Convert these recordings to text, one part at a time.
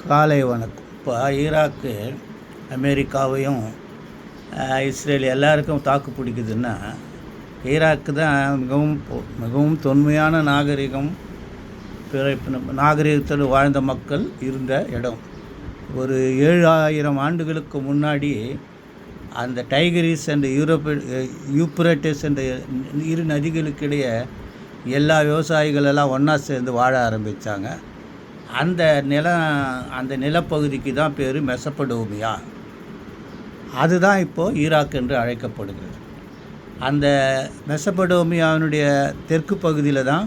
காலை வணக்கம். இப்போ ஈராக்கு அமெரிக்காவையும் இஸ்ரேல் எல்லாருக்கும் தாக்கு பிடிக்குதுன்னா, ஈராக்கு தான் மிகவும் தொன்மையான நாகரிகத்தோடு வாழ்ந்த மக்கள் இருந்த இடம். ஒரு 7000 ஆண்டுகளுக்கு முன்னாடி அந்த டைகிரிஸ் அண்ட் யூப்ரட்டிஸ் என்ற இரு நதிகளுக்கிடையே எல்லா விவசாயிகளெல்லாம் ஒன்றா சேர்ந்து வாழ ஆரம்பித்தாங்க. அந்த நிலப்பகுதிக்கு தான் பேர் மெசபடோமியா. அதுதான் இப்போது ஈராக் என்று அழைக்கப்படுகிறது. அந்த மெசபடோமியாவினுடைய தெற்கு பகுதியில் தான்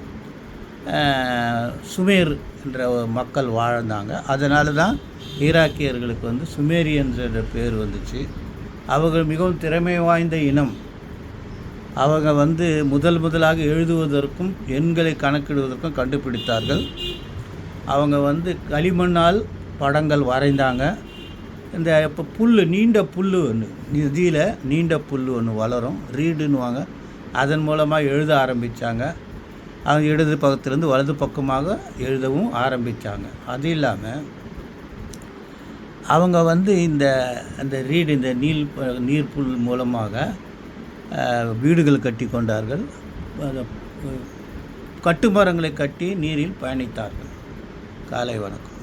சுமேர் என்ற மக்கள் வாழ்ந்தாங்க. அதனால தான் ஈராக்கியர்களுக்கு சுமேரியன்ஸ் என்ற பேர் வந்துச்சு. அவர்கள் மிகவும் திறமை வாய்ந்த இனம். அவங்க முதலாக எழுதுவதற்கும் எண்களை கணக்கிடுவதற்கும் கண்டுபிடித்தார்கள். அவங்க களிமண்ணால் படங்கள் வரைந்தாங்க. இந்த இப்போ நீண்ட புல் நதியில் நீண்ட புல் ஒன்று வளரும், ரீடுன்னுவாங்க. அதன் மூலமாக எழுத ஆரம்பித்தாங்க. அவங்க இடது பக்கத்திலேருந்து வலது பக்கமாக எழுதவும் ஆரம்பித்தாங்க. அது இல்லாமல் அவங்க அந்த இந்த நீர்ப்புல் மூலமாக வீடுகள் கட்டி கொண்டார்கள். கட்டுமரங்களை கட்டி நீரில் பயணித்தார்கள். காலை வணக்கம்.